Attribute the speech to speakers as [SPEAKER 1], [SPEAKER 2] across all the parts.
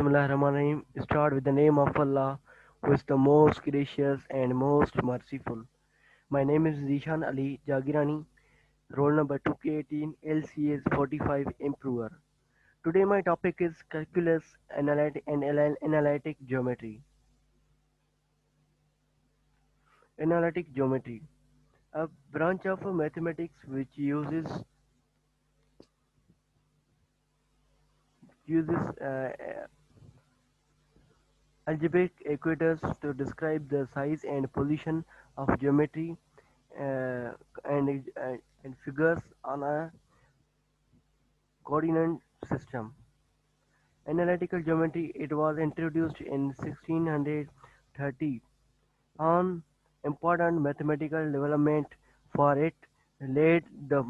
[SPEAKER 1] Bismillahirrahmanirrahim. Start with the name of Allah, who is the most gracious and most merciful. My name is Zishan Ali Jagirani, roll number 2K18, LCS 45 Improver. Today my topic is calculus analytic geometry. Analytic geometry, a branch of mathematics which uses algebraic equations to describe the size and position of geometry uh, and figures on a coordinate system. Analytical geometry, it was introduced in 1630 on important mathematical development for it laid the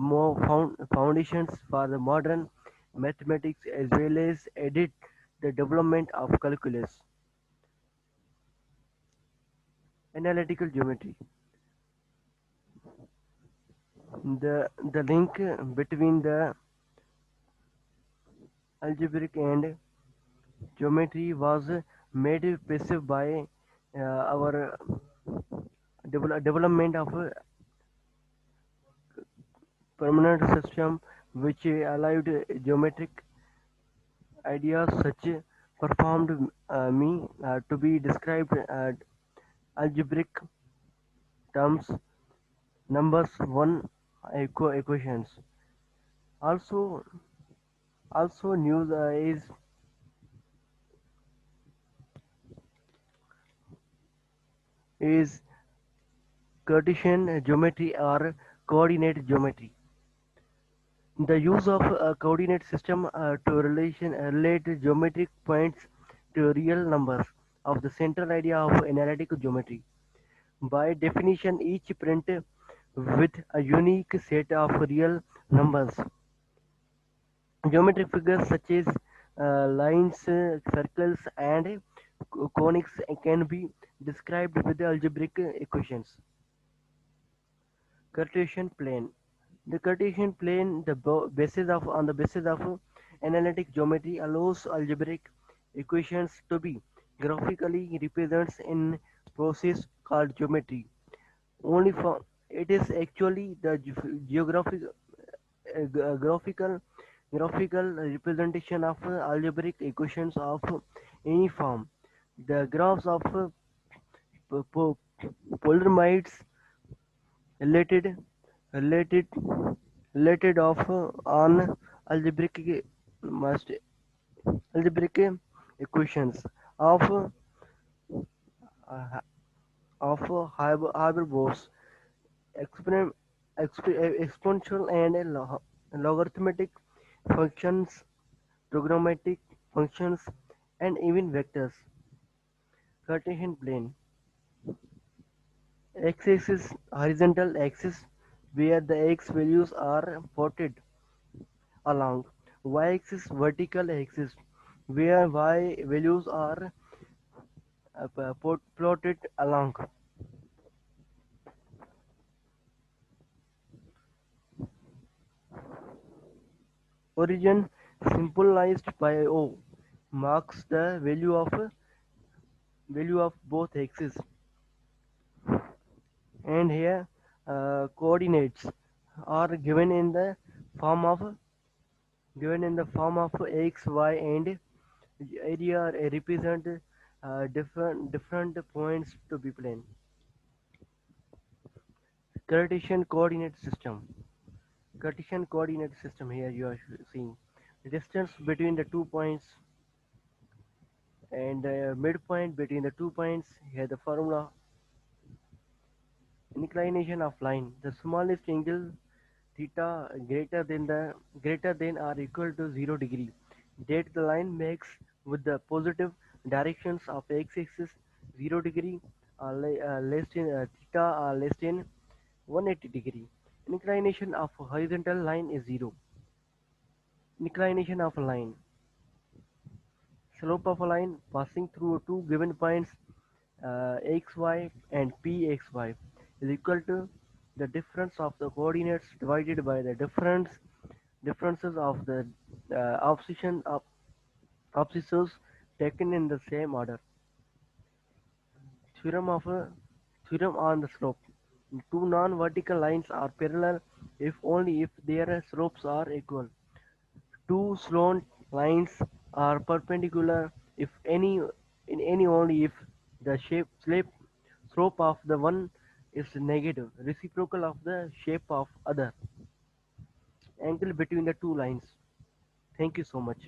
[SPEAKER 1] foundations for the modern mathematics as well as aided the development of calculus. Analytical geometry. The link between the algebraic and geometry was made passive by our development of a permanent system which allowed geometric ideas such performed me to be described algebraic terms numbers one equations. Also, also news is Cartesian geometry or coordinate geometry. The use of a coordinate system to relate geometric points to real numbers of the central idea of analytic geometry. By definition, each print with a unique set of real numbers. Geometric figures such as lines, circles, and conics can be described with algebraic equations. Cartesian plane. The Cartesian plane, on the basis of analytic geometry, allows algebraic equations to be graphically represented in process called geometry. Only for it is actually the geographic graphical representation of algebraic equations of any form. The graphs of polynomials related related related of on algebraic must algebraic equations of uh, hyperbolas exponent, exponential and logarithmic functions, trigonometric functions, and even vectors. Cartesian plane. X-axis horizontal axis where the x values are plotted along. Y-axis vertical axis where y values are plotted along. Origin symbolized by O marks the value of both axes, and here coordinates are given in the form of x, y, and area represent different points to be plane. Cartesian coordinate system. Cartesian coordinate system, here you are seeing the distance between the 2 points and the midpoint between the 2 points. Here the formula: inclination of line, the smallest angle theta greater than or equal to 0 degree that the line makes with the positive directions of x-axis 0 degree less than theta less than 180 degree. Inclination of horizontal line is 0. Inclination of a line. Slope of a line passing through two given points xy and pxy is equal to the difference of the coordinates divided by the differences of the opposition of opposites taken in the same order. Theorem of theorem on the slope. Two non-vertical lines are parallel if only if their slopes are equal. Two slant lines are perpendicular if any in any only if the slope of the one is negative, reciprocal of the shape of other. Angle between the two lines. Thank you so much.